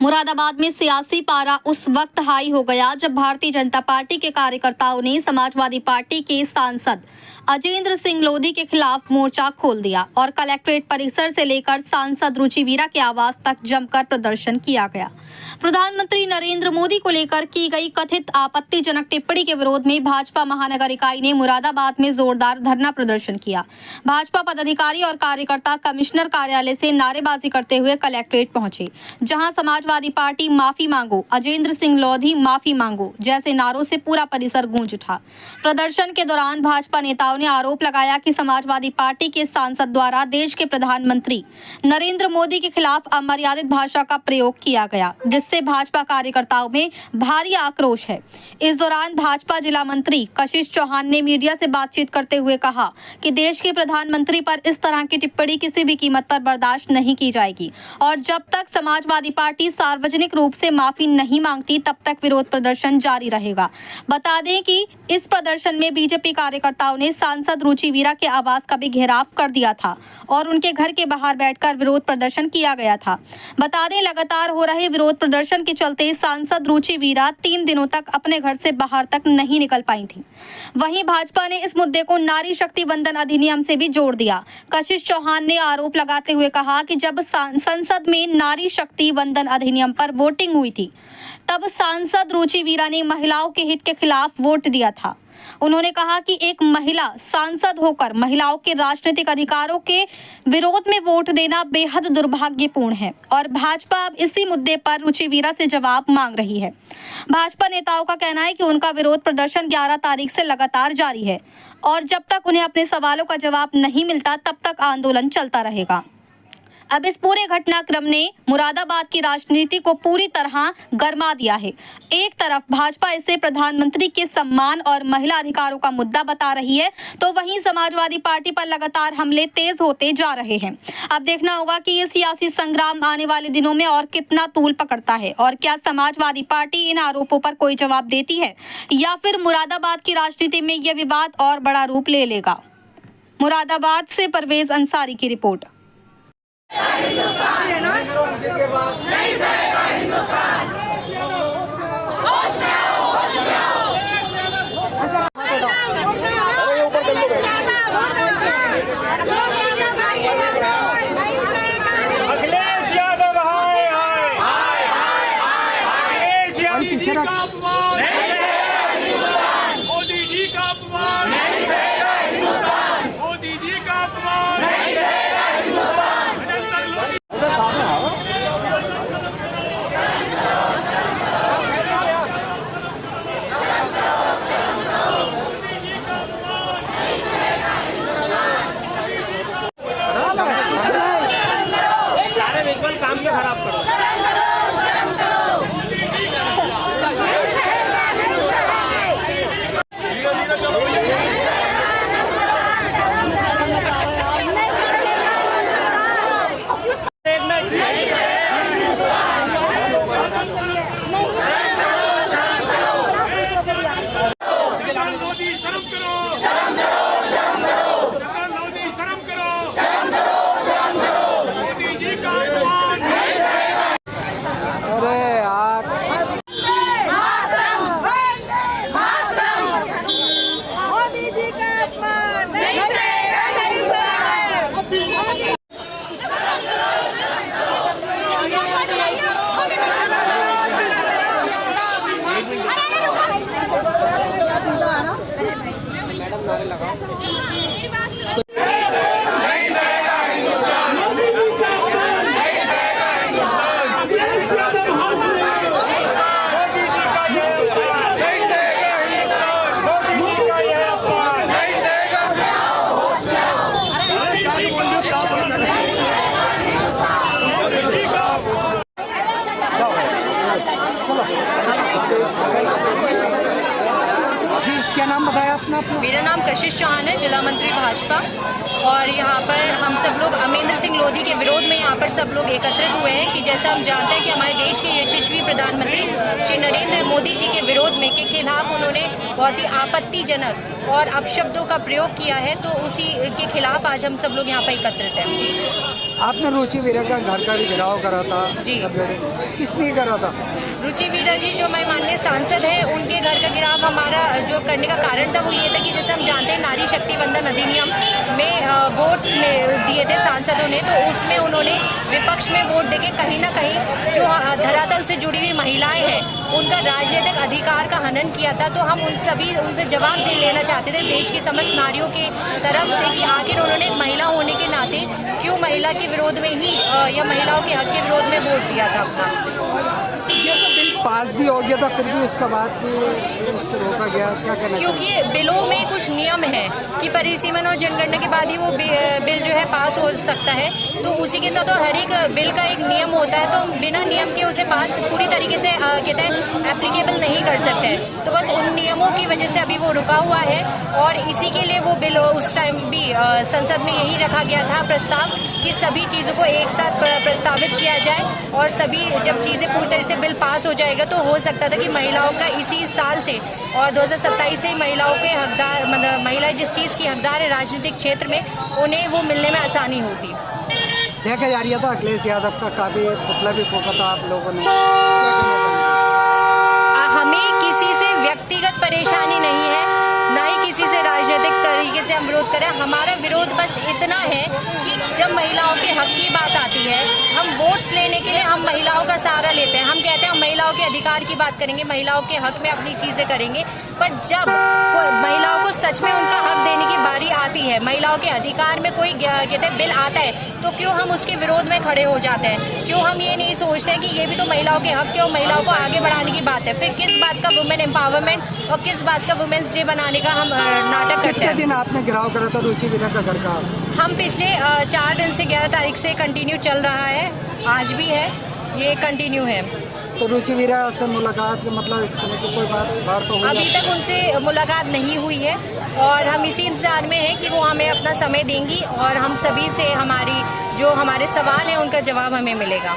मुरादाबाद में सियासी पारा उस वक्त हाई हो गया जब भारतीय जनता पार्टी के कार्यकर्ताओं ने समाजवादी पार्टी के सांसद अजेंद्र सिंह लोधी के खिलाफ मोर्चा खोल दिया और कलेक्ट्रेट परिसर से लेकर सांसद रुचि वीरा के आवास तक जमकर प्रदर्शन किया गया। प्रधानमंत्री नरेंद्र मोदी को लेकर की गई कथित आपत्तिजनक टिप्पणी के विरोध में भाजपा महानगर इकाई ने मुरादाबाद में जोरदार धरना प्रदर्शन किया। भाजपा पदाधिकारी और कार्यकर्ता कमिश्नर कार्यालय से नारेबाजी करते हुए कलेक्ट्रेट पहुंचे, जहां समाजवादी पार्टी माफी मांगो, अजेंद्र सिंह लोधी माफी मांगो जैसे नारों से पूरा परिसर गूंज उठा। प्रदर्शन के दौरान भाजपा नेताओं ने आरोप लगाया कि समाजवादी पार्टी के सांसद द्वारा देश के प्रधानमंत्री नरेंद्र मोदी के खिलाफ अमर्यादित भाषा का प्रयोग किया गया, जिससे भाजपा कार्यकर्ताओं में भारी आक्रोश है। इस दौरान भाजपा जिला मंत्री कशिश चौहान ने मीडिया से बातचीत करते हुए कहा कि देश के प्रधानमंत्री पर इस तरह की टिप्पणी किसी भी कीमत पर बर्दाश्त नहीं की जाएगी और जब तक समाजवादी पार्टी सार्वजनिक रूप से माफी नहीं मांगती तब तक विरोध प्रदर्शन जारी रहेगा। बता दें कि इस प्रदर्शन में बीजेपी कार्यकर्ताओं ने सांसद रुचि वीरा के आवास का भी घेराव कर दिया था और उनके घर के बाहर बैठकर विरोध प्रदर्शन किया गया था। बता दें, लगातार हो रहे विरोध प्रदर्शन के चलते सांसद रुचि वीरा 3 दिनों तक अपने घर से बाहर तक नहीं निकल पाई थी। वहीं भाजपा ने इस मुद्दे को नारी शक्ति वंदन अधिनियम से भी जोड़ दिया। कशिश चौहान ने आरोप लगाते हुए कहा कि जब संसद में नारी शक्ति वंदन अधिनियम पर वोटिंग हुई थी तब सांसद रुचि वीरा ने महिलाओं के हित के खिलाफ वोट दिया था। उन्होंने कहा कि एक महिला सांसद होकर महिलाओं के राजनीतिक अधिकारों के विरोध में वोट देना बेहद दुर्भाग्यपूर्ण है और भाजपा अब इसी मुद्दे पर रुचि वीरा से जवाब मांग रही है। भाजपा नेताओं का कहना है कि उनका विरोध प्रदर्शन 11 तारीख से लगातार जारी है और जब तक उन्हें अपने सवालों का जवाब नहीं मिलता तब तक आंदोलन चलता रहेगा। अब इस पूरे घटनाक्रम ने मुरादाबाद की राजनीति को पूरी तरह गरमा दिया है। एक तरफ भाजपा इसे प्रधानमंत्री के सम्मान और महिला अधिकारों का मुद्दा बता रही है, तो वहीं समाजवादी पार्टी पर लगातार हमले तेज होते जा रहे हैं। अब देखना होगा कि ये सियासी संग्राम आने वाले दिनों में और कितना तूल पकड़ता है और क्या समाजवादी पार्टी इन आरोपों पर कोई जवाब देती है या फिर मुरादाबाद की राजनीति में यह विवाद और बड़ा रूप ले लेगा। मुरादाबाद से परवेज अंसारी की रिपोर्ट। नहीं सहेगा हिंदुस्तान। होश में आओ, होश में आओ। अखिलेश यादव हाय हाय हाय हाय हाय। अखिलेश यादव का अपमान नहीं सहेगा हिंदुस्तान। मोदी जी का अपमान नहीं सहेगा हिंदुस्तान। मोदी जी का अपमान नहीं सहेगा हिंदुस्तान। काम के खराब करो। मोदी शर्म करो, शर्म करो, शर्म करो। मोदी शर्म करो, शर्म करो, शर्म करो। मोदी जी का अपमान नहीं सहेगा। अरे यार, मातरम, मातरम। मोदी जी का अपमान नहीं सहेगा हिंदुस्तान। मोदी मैडम नारे लगाओ। क्या नाम बताया अपना? मेरा नाम कशिश चौहान है, जिला मंत्री भाजपा। और यहाँ पर हम सब लोग अमरेंद्र सिंह लोधी के विरोध में यहाँ पर सब लोग एकत्रित हुए हैं कि जैसा हम जानते हैं कि हमारे देश के यशस्वी प्रधानमंत्री श्री नरेंद्र मोदी जी के विरोध में के खिलाफ उन्होंने बहुत ही आपत्तिजनक और अपशब्दों का प्रयोग किया है, तो उसी के खिलाफ आज हम सब लोग यहाँ पर एकत्रित हैं। आपने रुचि वीरा का घर का घेराव करा था जी। किसने करा था? रुचि वीरा जी जो हमारे माननीय सांसद हैं, उनके घर का घेराव हमारा जो करने का कारण था वो ये था कि जैसे हम जानते हैं नारी शक्ति वंदन अधिनियम में वोट्स में दिए थे सांसदों ने, तो उसमें उन्होंने विपक्ष में वोट देके कहीं ना कहीं जो धरातल से जुड़ी हुई महिलाएं हैं उनका राजनीतिक अधिकार का हनन किया था। तो हम उनसे जवाब दे लेना चाहते थे देश की समस्त नारियों के तरफ से कि आखिर उन्होंने एक महिला होने के नाते क्यों महिला के विरोध में ही या महिलाओं के हक के विरोध में वोट दिया था अपना। ये तो बिल पास भी हो गया था, फिर भी उसके बाद भी उसको रोका गया, क्या कहना? क्योंकि बिलों में कुछ नियम है कि परिसीमन और जनगणना के बाद ही वो बिल जो है पास हो सकता है, तो उसी के साथ और हर एक बिल का एक नियम होता है, तो बिना नियम के उसे पास पूरी तरीके से कहते हैं एप्लीकेबल नहीं कर सकते। तो बस उन नियमों की वजह से अभी वो रुका हुआ है और इसी के लिए वो बिल उस टाइम भी संसद में यही रखा गया था प्रस्ताव कि सभी चीज़ों को एक साथ प्रस्तावित किया जाए और सभी जब चीज़ें पूरी तरह से बिल पास हो जाएगा तो हो सकता था कि महिलाओं का इसी साल से और 2027 से महिलाओं के हकदार मतलब महिलाएं जिस चीज़ की हकदार है राजनीतिक क्षेत्र में उन्हें वो मिलने में आसानी होती। देखा जा रहा था अखिलेश यादव का काफ़ी पुतला भी फूका था आप लोगों ने, क्या कहना चाहेंगे? हमें किसी से व्यक्तिगत परेशानी नहीं है, ना ही किसी से राजनीतिक तरीके से हम विरोध करें। हमारा विरोध बस इतना है कि जब महिलाओं के हक की बात आती है, हम वोट्स लेने के लिए हम महिलाओं का सहारा लेते हैं। हम कहते हैं हम महिलाओं के अधिकार की बात करेंगे, महिलाओं के हक में अपनी चीज़ें करेंगे, पर जब महिलाओं को सच में उनका हक देने की बारी आती है, महिलाओं के अधिकार में कोई कहते हैं बिल आता है, तो क्यों हम उसके विरोध में खड़े हो जाते हैं? क्यों हम ये नहीं सोचते हैं कि ये भी तो महिलाओं के हक है और महिलाओं को आगे बढ़ाने की बात है? फिर किस बात का वुमेन एम्पावरमेंट और किस बात का वुमेन्स डे बनाने का हम नाटक करते कितने हैं? दिन आपने घेराव करा था रुचि वीरा का घर का? हम पिछले 4 दिन से 11 तारीख से कंटिन्यू चल रहा है, आज भी है, ये कंटिन्यू है। तो रुचि वीरा से मुलाकात के मतलब इस तरह की कोई बात तो हुई? अभी तक उनसे मुलाकात नहीं हुई है और हम इसी इंतजार में हैं कि वो हमें अपना समय देंगी और हम सभी से हमारे सवाल हैं उनका जवाब हमें मिलेगा।